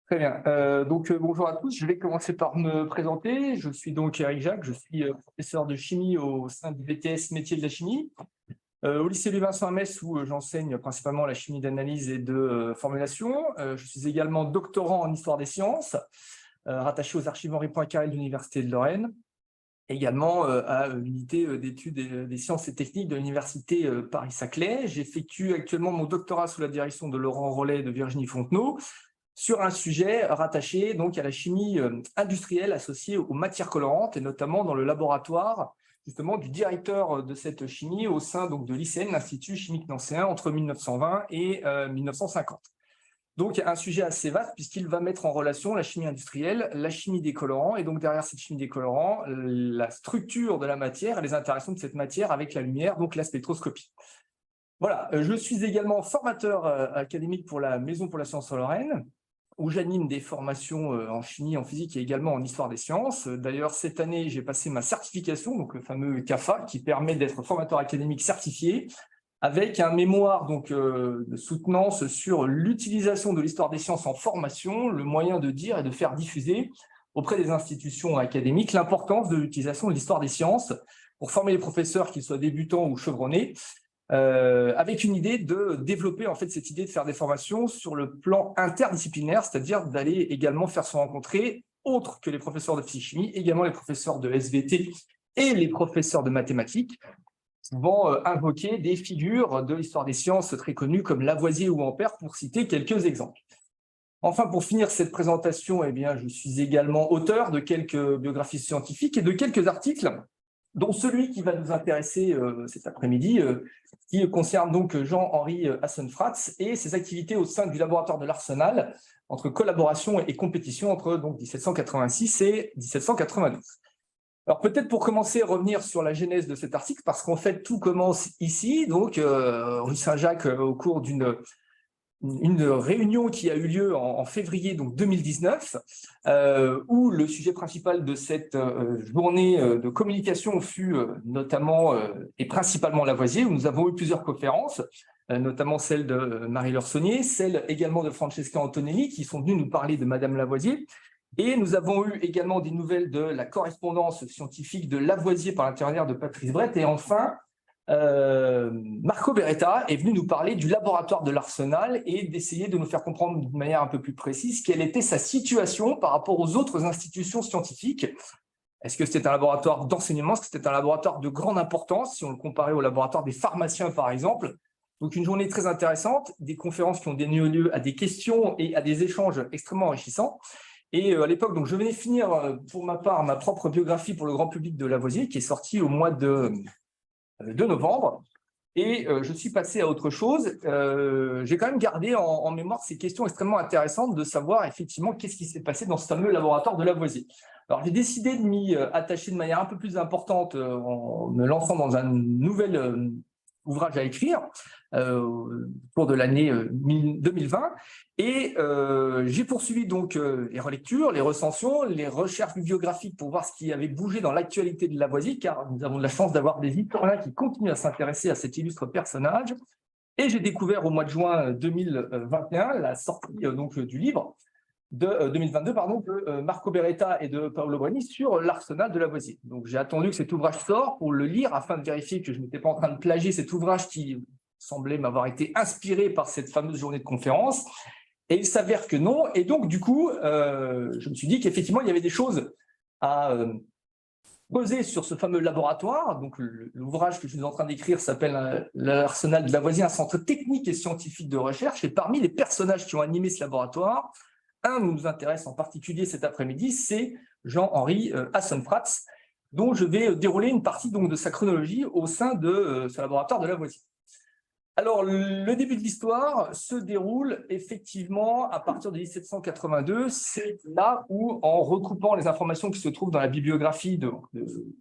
Très bien. Bonjour à tous. Je vais commencer par me présenter. Je suis donc Eric Jacques, je suis professeur de chimie au sein du BTS métier de la chimie, au lycée Louis-Vincent à Metz où j'enseigne principalement la chimie d'analyse et de formulation. Je suis également doctorant en histoire des sciences, rattaché aux archives Henri Poincaré de l'Université de Lorraine, également à l'unité d'études des sciences et techniques de l'Université Paris-Saclay. J'effectue actuellement mon doctorat sous la direction de Laurent Rollet et de Virginie Fontenot, sur un sujet rattaché donc à la chimie industrielle associée aux matières colorantes, et notamment dans le laboratoire justement du directeur de cette chimie au sein donc de l'ICN, l'Institut chimique nancéen, entre 1920 et 1950. Donc un sujet assez vaste puisqu'il va mettre en relation la chimie industrielle, la chimie des colorants, et donc derrière cette chimie des colorants, la structure de la matière et les interactions de cette matière avec la lumière, donc la spectroscopie. Voilà, je suis également formateur académique pour la Maison pour la science en Lorraine, où j'anime des formations en chimie, en physique et également en histoire des sciences. D'ailleurs, cette année, j'ai passé ma certification, donc le fameux CAFA, qui permet d'être formateur académique certifié, avec un mémoire donc, de soutenance sur l'utilisation de l'histoire des sciences en formation, le moyen de dire et de faire diffuser auprès des institutions académiques l'importance de l'utilisation de l'histoire des sciences pour former les professeurs, qu'ils soient débutants ou chevronnés, avec une idée de développer en fait cette idée de faire des formations sur le plan interdisciplinaire, c'est-à-dire d'aller également faire se rencontrer, autres que les professeurs de physique-chimie, également les professeurs de SVT et les professeurs de mathématiques, vont invoquer des figures de l'histoire des sciences très connues comme Lavoisier ou Ampère, pour citer quelques exemples. Enfin, pour finir cette présentation, eh bien, je suis également auteur de quelques biographies scientifiques et de quelques articles, dont celui qui va nous intéresser cet après-midi, qui concerne donc Jean-Henri Hassenfratz et ses activités au sein du laboratoire de l'Arsenal, entre collaboration et compétition entre donc 1786 et 1792. Alors peut-être pour commencer, revenir sur la genèse de cet article, parce qu'en fait tout commence ici, donc rue Saint-Jacques, au cours d'une réunion qui a eu lieu en février donc 2019, où le sujet principal de cette journée de communication fut notamment et principalement Lavoisier, où nous avons eu plusieurs conférences, notamment celle de Marie-Laure Saunier, celle également de Francesca Antonelli, qui sont venus nous parler de Madame Lavoisier. Et nous avons eu également des nouvelles de la correspondance scientifique de Lavoisier par l'intermédiaire de Patrice Brett. Et enfin, Marco Beretta est venu nous parler du laboratoire de l'Arsenal et d'essayer de nous faire comprendre de manière un peu plus précise quelle était sa situation par rapport aux autres institutions scientifiques. Est-ce que c'était un laboratoire d'enseignement? Est-ce que c'était un laboratoire de grande importance, si on le comparait au laboratoire des pharmaciens, par exemple? Donc, une journée très intéressante, des conférences qui ont donné lieu à des questions et à des échanges extrêmement enrichissants. Et à l'époque, donc, je venais finir, pour ma part, ma propre biographie pour le grand public de Lavoisier, qui est sortie au mois de novembre. Et je suis passé à autre chose. J'ai quand même gardé en mémoire ces questions extrêmement intéressantes de savoir effectivement qu'est-ce qui s'est passé dans ce fameux laboratoire de Lavoisier. Alors, j'ai décidé de m'y attacher de manière un peu plus importante en me lançant dans un nouvel ouvrage à écrire au cours de l'année 2020. Et j'ai poursuivi donc les relectures, les recensions, les recherches bibliographiques pour voir ce qui avait bougé dans l'actualité de Lavoisier, car nous avons de la chance d'avoir des historiens qui continuent à s'intéresser à cet illustre personnage. Et j'ai découvert au mois de juin 2021 la sortie donc du livre de 2022 pardon, de Marco Beretta et de Paolo Bruni sur l'Arsenal de Lavoisier. Donc j'ai attendu que cet ouvrage sorte pour le lire afin de vérifier que je n'étais pas en train de plagier cet ouvrage qui semblait m'avoir été inspiré par cette fameuse journée de conférence. Et il s'avère que non. Et donc, du coup, je me suis dit qu'effectivement, il y avait des choses à poser sur ce fameux laboratoire. Donc, l'ouvrage que je suis en train d'écrire s'appelle l'Arsenal de Lavoisier, un centre technique et scientifique de recherche. Et parmi les personnages qui ont animé ce laboratoire, un nous intéresse en particulier cet après-midi, c'est Jean-Henri Hassenfratz, dont je vais dérouler une partie donc, de sa chronologie au sein de ce laboratoire de Lavoisier. Alors, le début de l'histoire se déroule effectivement à partir de 1782. C'est là où, en recoupant les informations qui se trouvent dans la bibliographie de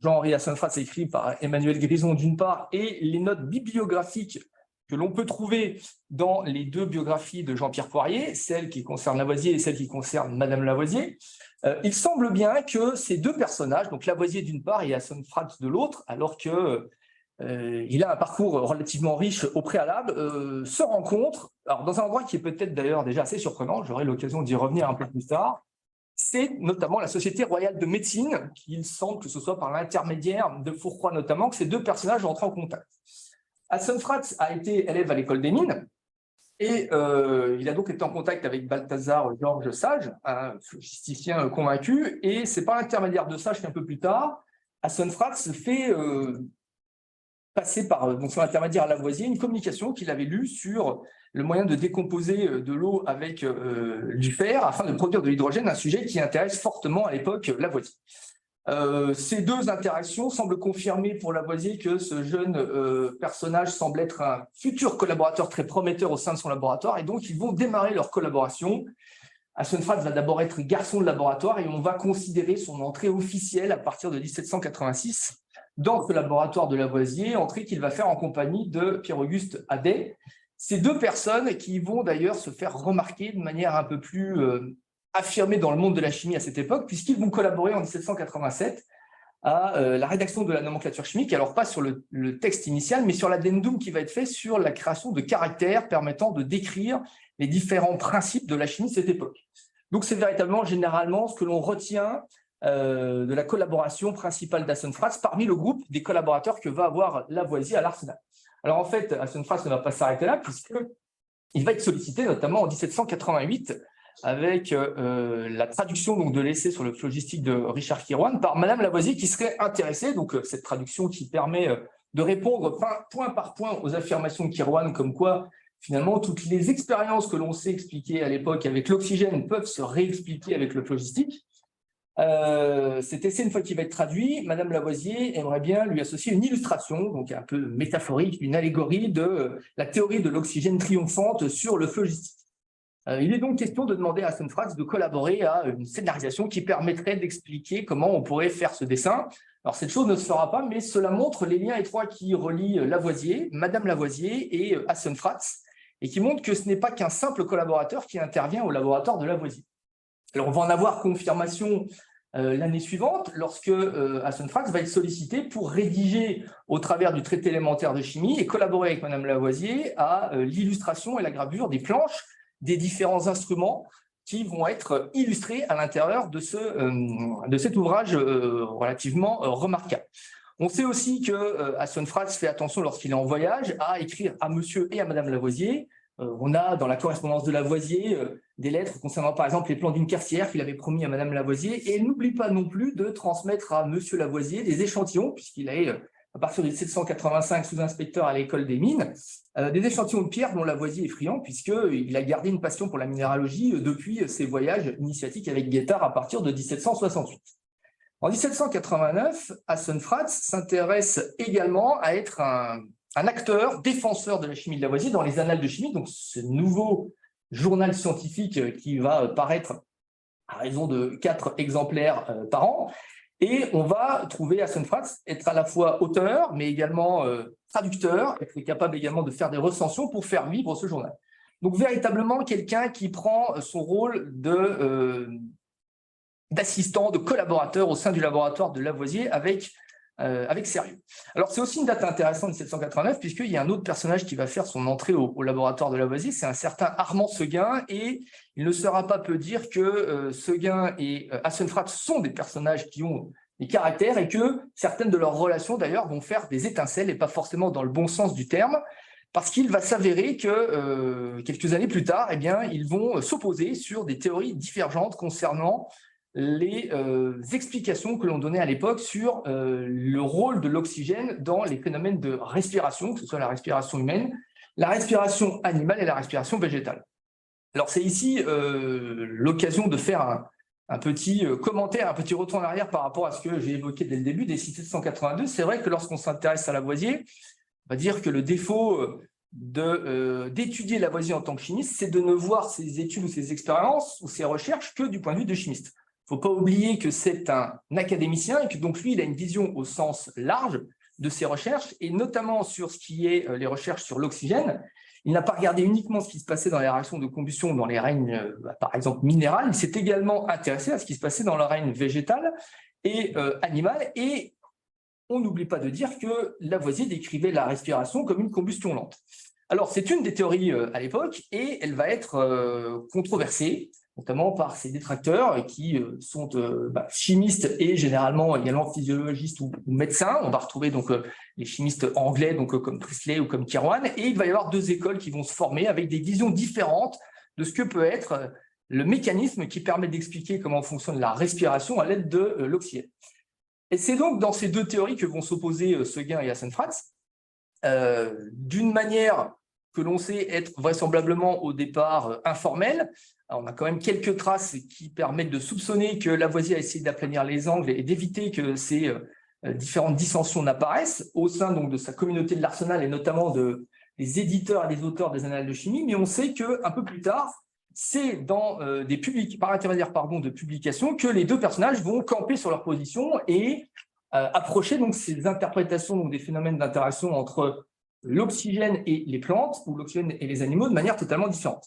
Jean-Henri Hassenfratz, écrite par Emmanuel Grison d'une part, et les notes bibliographiques que l'on peut trouver dans les deux biographies de Jean-Pierre Poirier, celle qui concerne Lavoisier et celle qui concerne Madame Lavoisier, il semble bien que ces deux personnages, donc Lavoisier d'une part et Hassenfratz de l'autre, alors que il a un parcours relativement riche au préalable, se rencontre, alors dans un endroit qui est peut-être d'ailleurs déjà assez surprenant, j'aurai l'occasion d'y revenir un peu plus tard, c'est notamment la Société royale de médecine, qu'il semble que ce soit par l'intermédiaire de Fourcroy notamment, que ces deux personnages entrent en contact. Hassenfratz a été élève à l'école des mines, et il a donc été en contact avec Balthazar Georges Sage, un phlogisticien convaincu, et c'est par l'intermédiaire de Sage qu'un peu plus tard, Hassenfratz fait passer par donc son intermédiaire à Lavoisier une communication qu'il avait lue sur le moyen de décomposer de l'eau avec du fer afin de produire de l'hydrogène, un sujet qui intéresse fortement à l'époque Lavoisier. Ces deux interactions semblent confirmer pour Lavoisier que ce jeune personnage semble être un futur collaborateur très prometteur au sein de son laboratoire, et donc ils vont démarrer leur collaboration. Hassenfratz va d'abord être garçon de laboratoire et on va considérer son entrée officielle à partir de 1786 dans ce laboratoire de Lavoisier, entrée qu'il va faire en compagnie de Pierre-Auguste Hadet. Ces deux personnes qui vont d'ailleurs se faire remarquer de manière un peu plus affirmée dans le monde de la chimie à cette époque, puisqu'ils vont collaborer en 1787 à la rédaction de la nomenclature chimique, alors pas sur le texte initial, mais sur l'addendum qui va être fait sur la création de caractères permettant de décrire les différents principes de la chimie de cette époque. Donc c'est véritablement généralement ce que l'on retient de la collaboration principale d'Hassenfratz parmi le groupe des collaborateurs que va avoir Lavoisier à l'Arsenal. Alors en fait, Hassenfratz ne va pas s'arrêter là, puisqu'il va être sollicité notamment en 1788 avec la traduction donc, de l'essai sur le phlogistique de Richard Kirwan par Madame Lavoisier qui serait intéressée, donc cette traduction qui permet de répondre point par point aux affirmations de Kirwan, comme quoi finalement toutes les expériences que l'on sait expliquer à l'époque avec l'oxygène peuvent se réexpliquer avec le phlogistique. Cet essai, une fois qu'il va être traduit, Madame Lavoisier aimerait bien lui associer une illustration, donc un peu métaphorique, une allégorie de la théorie de l'oxygène triomphante sur le phlogistique. Il est donc question de demander à Hassenfratz de collaborer à une scénarisation qui permettrait d'expliquer comment on pourrait faire ce dessin. Alors cette chose ne se fera pas, mais cela montre les liens étroits qui relient Lavoisier, Madame Lavoisier et Hassenfratz, et qui montrent que ce n'est pas qu'un simple collaborateur qui intervient au laboratoire de Lavoisier. Alors on va en avoir confirmation l'année suivante, lorsque Hassenfratz va être sollicité pour rédiger au travers du traité élémentaire de chimie et collaborer avec Madame Lavoisier à l'illustration et la gravure des planches des différents instruments qui vont être illustrés à l'intérieur de cet ouvrage relativement remarquable. On sait aussi que Hassenfratz fait attention lorsqu'il est en voyage à écrire à monsieur et à Madame Lavoisier. On a dans la correspondance de Lavoisier des lettres concernant par exemple les plans d'une carcière qu'il avait promis à Madame Lavoisier, et il n'oublie pas non plus de transmettre à monsieur Lavoisier des échantillons, puisqu'il est à partir de 1785 sous-inspecteur à l'école des mines, des échantillons de pierre dont Lavoisier est friand, puisqu'il a gardé une passion pour la minéralogie depuis ses voyages initiatiques avec Guettard à partir de 1768. En 1789, Hassenfratz s'intéresse également à être un acteur défenseur de la chimie de Lavoisier dans les Annales de chimie, donc ce nouveau journal scientifique qui va paraître à raison de 4 exemplaires par an. Et on va trouver Hassenfratz être à la fois auteur, mais également traducteur, être capable également de faire des recensions pour faire vivre ce journal. Donc véritablement quelqu'un qui prend son rôle d'assistant, de collaborateur au sein du laboratoire de Lavoisier avec sérieux. Alors c'est aussi une date intéressante, 1789, puisqu'il y a un autre personnage qui va faire son entrée au laboratoire de Lavoisier, c'est un certain Armand Seguin, et il ne sera pas peu dire que Seguin et Hassenfratz sont des personnages qui ont des caractères, et que certaines de leurs relations d'ailleurs vont faire des étincelles, et pas forcément dans le bon sens du terme, parce qu'il va s'avérer que quelques années plus tard, eh bien, ils vont s'opposer sur des théories divergentes concernant les explications que l'on donnait à l'époque sur le rôle de l'oxygène dans les phénomènes de respiration, que ce soit la respiration humaine, la respiration animale et la respiration végétale. Alors c'est ici l'occasion de faire un petit commentaire, un petit retour en arrière par rapport à ce que j'ai évoqué dès le début des 1782. C'est vrai que lorsqu'on s'intéresse à Lavoisier, on va dire que le défaut d'étudier Lavoisier en tant que chimiste, c'est de ne voir ses études ou ses expériences ou ses recherches que du point de vue de chimiste. Il ne faut pas oublier que c'est un académicien et que donc lui, il a une vision au sens large de ses recherches, et notamment sur ce qui est les recherches sur l'oxygène. Il n'a pas regardé uniquement ce qui se passait dans les réactions de combustion dans les règnes, par exemple, minérales. Il s'est également intéressé à ce qui se passait dans le règne végétal et animal. Et on n'oublie pas de dire que Lavoisier décrivait la respiration comme une combustion lente. Alors, c'est une des théories à l'époque et elle va être controversée, notamment par ses détracteurs qui sont chimistes et généralement également physiologistes ou médecins. On va retrouver donc les chimistes anglais comme Priestley ou comme Kirwan, et il va y avoir deux écoles qui vont se former avec des visions différentes de ce que peut être le mécanisme qui permet d'expliquer comment fonctionne la respiration à l'aide de l'oxygène. Et c'est donc dans ces deux théories que vont s'opposer Seguin et Hassenfratz, d'une manière que l'on sait être vraisemblablement au départ informelle. Alors, on a quand même quelques traces qui permettent de soupçonner que Lavoisier a essayé d'aplanir les angles et d'éviter que ces différentes dissensions n'apparaissent au sein donc de sa communauté de l'Arsenal et notamment des éditeurs et des auteurs des annales de chimie. Mais on sait qu'un peu plus tard, c'est dans par intermédiaire de publications que les deux personnages vont camper sur leur position et approcher donc ces interprétations donc des phénomènes d'interaction entre l'oxygène et les plantes ou l'oxygène et les animaux de manière totalement différente.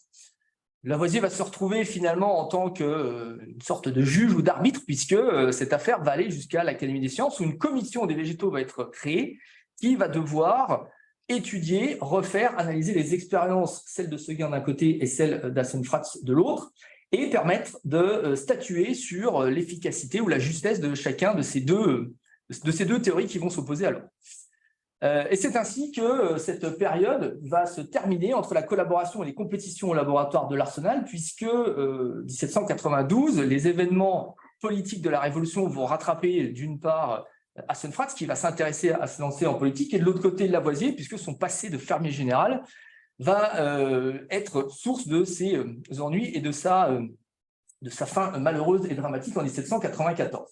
Lavoisier va se retrouver finalement en tant qu'une sorte de juge ou d'arbitre, puisque cette affaire va aller jusqu'à l'Académie des sciences, où une commission des végétaux va être créée qui va devoir étudier, refaire, analyser les expériences, celles de Seguin d'un côté et celles d'Hassenfratz de l'autre, et permettre de statuer sur l'efficacité ou la justesse de chacun de ces deux théories qui vont s'opposer à l'autre. Et c'est ainsi que cette période va se terminer entre la collaboration et les compétitions au laboratoire de l'Arsenal, puisque 1792, les événements politiques de la Révolution vont rattraper d'une part Hassenfratz, qui va s'intéresser à se lancer en politique, et de l'autre côté Lavoisier, puisque son passé de fermier général va être source de ses ennuis et de sa fin malheureuse et dramatique en 1794.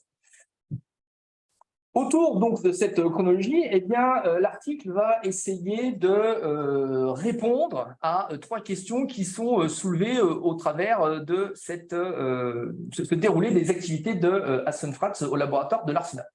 Autour donc de cette chronologie, l'article va essayer de répondre à trois questions qui sont soulevées au travers de ce déroulé des activités de Hassenfratz au laboratoire de l'Arsenal.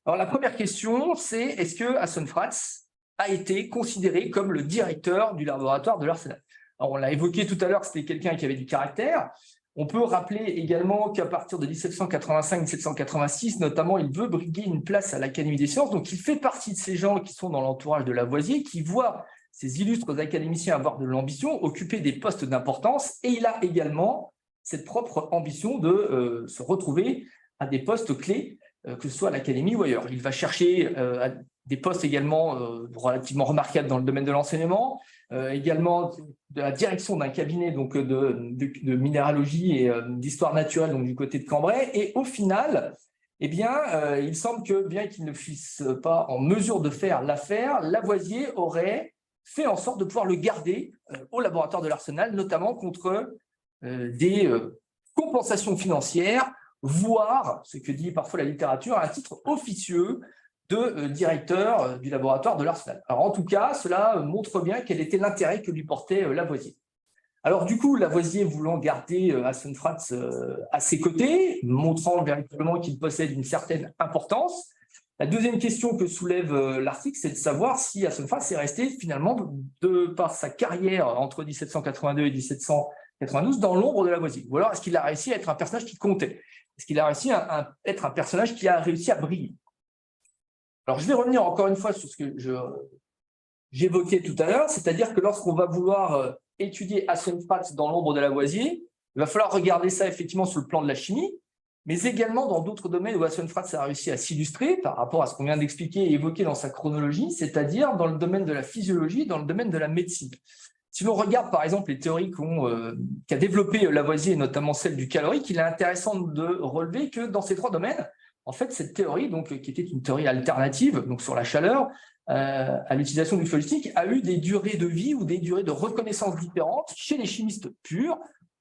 Alors la première question, c'est est-ce que Hassenfratz a été considéré comme le directeur du laboratoire de l'Arsenal? Alors on l'a évoqué tout à l'heure, c'était quelqu'un qui avait du caractère. On peut rappeler également qu'à partir de 1785-1786, notamment, il veut briguer une place à l'Académie des sciences. Donc, il fait partie de ces gens qui sont dans l'entourage de Lavoisier, qui voient ces illustres académiciens avoir de l'ambition, occuper des postes d'importance. Et il a également cette propre ambition de se retrouver à des postes clés, que ce soit à l'Académie ou ailleurs. Il va chercher des postes également relativement remarquables dans le domaine de l'enseignement, également de la direction d'un cabinet donc de minéralogie et d'histoire naturelle donc du côté de Cambrai. Et au final, il semble que bien qu'il ne fût pas en mesure de faire l'affaire, Lavoisier aurait fait en sorte de pouvoir le garder au laboratoire de l'Arsenal, notamment contre des compensations financières, voire, ce que dit parfois la littérature, un titre officieux de directeur du laboratoire de l'Arsenal. Alors en tout cas, cela montre bien quel était l'intérêt que lui portait Lavoisier. Alors du coup, Lavoisier voulant garder Hassenfratz à ses côtés, montrant véritablement qu'il possède une certaine importance, la deuxième question que soulève l'article, c'est de savoir si Hassenfratz est resté finalement, par sa carrière entre 1782 et 1792, dans l'ombre de Lavoisier. Ou alors est-ce qu'il a réussi à être un personnage qui comptait? Est-ce qu'il a réussi à être un personnage qui a réussi à briller? Alors, je vais revenir encore une fois sur ce que j'évoquais tout à l'heure, c'est-à-dire que lorsqu'on va vouloir étudier Hassenfratz dans l'ombre de Lavoisier, il va falloir regarder ça effectivement sur le plan de la chimie, mais également dans d'autres domaines où Hassenfratz a réussi à s'illustrer par rapport à ce qu'on vient d'expliquer et évoquer dans sa chronologie, c'est-à-dire dans le domaine de la physiologie, dans le domaine de la médecine. Si l'on regarde par exemple les théories qu'a développées Lavoisier, notamment celle du calorique, il est intéressant de relever que dans ces trois domaines, en fait, cette théorie, qui était une théorie alternative, donc sur la chaleur, à l'utilisation du feu phosphoristique, a eu des durées de vie ou des durées de reconnaissance différentes chez les chimistes purs,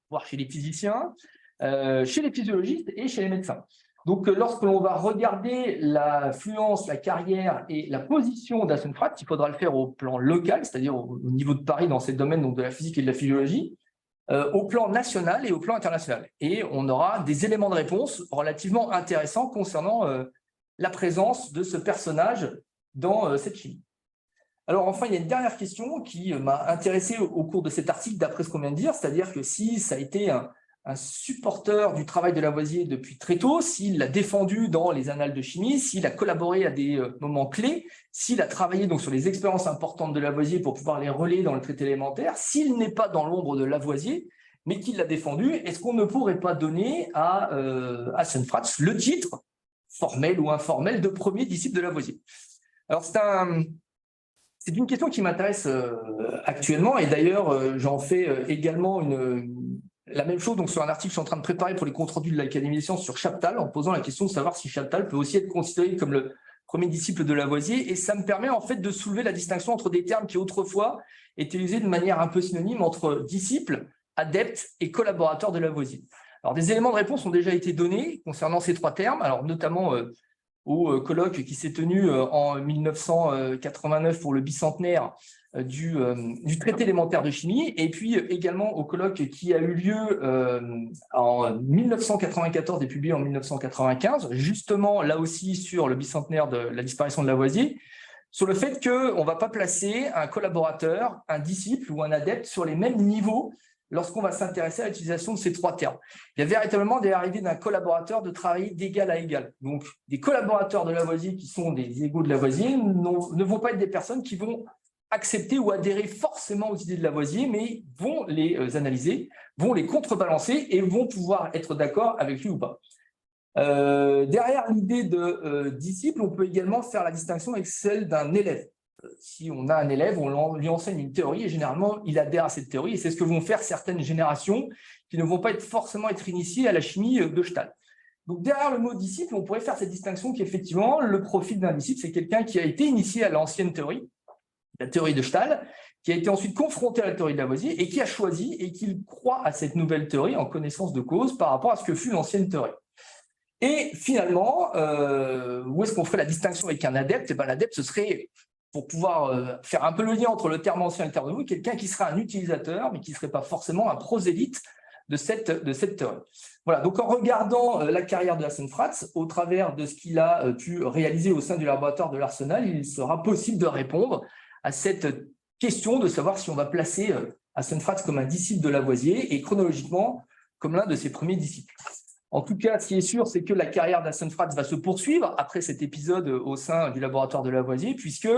voire chez les physiciens, chez les physiologistes et chez les médecins. Donc, lorsque l'on va regarder l'influence, la carrière et la position d'Hassenfratz, il faudra le faire au plan local, c'est-à-dire au niveau de Paris dans ces domaines donc de la physique et de la physiologie, au plan national et au plan international. Et on aura des éléments de réponse relativement intéressants concernant la présence de ce personnage dans cette chimie. Alors enfin, il y a une dernière question qui m'a intéressé au cours de cet article, d'après ce qu'on vient de dire, c'est-à-dire que si ça a été un supporteur du travail de Lavoisier depuis très tôt, s'il l'a défendu dans les annales de chimie, s'il a collaboré à des moments clés, s'il a travaillé donc sur les expériences importantes de Lavoisier pour pouvoir les relayer dans le traité élémentaire, s'il n'est pas dans l'ombre de Lavoisier, mais qu'il l'a défendu, est-ce qu'on ne pourrait pas donner à Sonnefratz le titre, formel ou informel, de premier disciple de Lavoisier? Alors, c'est une question qui m'intéresse actuellement, et d'ailleurs, j'en fais également la même chose donc, sur un article que je suis en train de préparer pour les comptes rendus de l'Académie des sciences sur Chaptal, en posant la question de savoir si Chaptal peut aussi être considéré comme le premier disciple de Lavoisier, et ça me permet en fait de soulever la distinction entre des termes qui autrefois étaient usés de manière un peu synonyme entre disciple, adepte et collaborateur de Lavoisier. Alors, des éléments de réponse ont déjà été donnés concernant ces trois termes, alors notamment au colloque qui s'est tenu en 1989 pour le bicentenaire du traité élémentaire de chimie, et puis également au colloque qui a eu lieu en 1994 et publié en 1995, justement là aussi sur le bicentenaire de la disparition de Lavoisier, sur le fait qu'on ne va pas placer un collaborateur, un disciple ou un adepte sur les mêmes niveaux lorsqu'on va s'intéresser à l'utilisation de ces trois termes. Il y a véritablement des arrivées d'un collaborateur de travailler d'égal à égal. Donc, des collaborateurs de Lavoisier qui sont des égaux de Lavoisier ne vont pas être des personnes qui vont accepter ou adhérer forcément aux idées de Lavoisier, mais vont les analyser, vont les contrebalancer et vont pouvoir être d'accord avec lui ou pas. Derrière l'idée de disciple, on peut également faire la distinction avec celle d'un élève. Si on a un élève, on lui enseigne une théorie et généralement, il adhère à cette théorie. Et c'est ce que vont faire certaines générations qui ne vont pas forcément être initiées à la chimie de Stahl. Donc, derrière le mot disciple, on pourrait faire cette distinction qu'effectivement, le profil d'un disciple, c'est quelqu'un qui a été initié à l'ancienne théorie, la théorie de Stahl, qui a été ensuite confronté à la théorie de Lavoisier et qui a choisi et qui croit à cette nouvelle théorie en connaissance de cause par rapport à ce que fut l'ancienne théorie. Et finalement, où est-ce qu'on ferait la distinction avec un adepte? Et bien, l'adepte, ce serait, pour pouvoir faire un peu le lien entre le terme ancien et le terme nouveau, quelqu'un qui serait un utilisateur, mais qui ne serait pas forcément un prosélyte de cette théorie. Voilà, donc en regardant la carrière de Sonnefratz, au travers de ce qu'il a pu réaliser au sein du laboratoire de l'Arsenal, il sera possible de répondre à cette question de savoir si on va placer Sonnefratz comme un disciple de Lavoisier et chronologiquement comme l'un de ses premiers disciples. En tout cas, ce qui est sûr, c'est que la carrière d'Sonnefratz va se poursuivre après cet épisode au sein du laboratoire de Lavoisier, puisque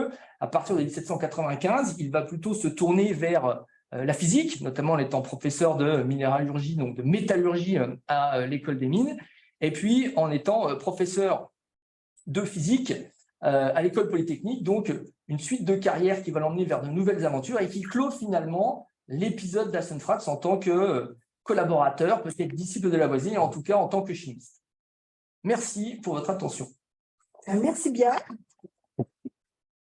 à partir de 1795, il va plutôt se tourner vers la physique, notamment en étant professeur de minéralurgie, donc de métallurgie à l'école des mines, et puis en étant professeur de physique à l'école polytechnique, donc une suite de carrières qui va l'emmener vers de nouvelles aventures et qui clôt finalement l'épisode d'Sonnefratz en tant que collaborateur, peut-être disciple de Lavoisier, et en tout cas en tant que chimiste. Merci pour votre attention. Merci bien.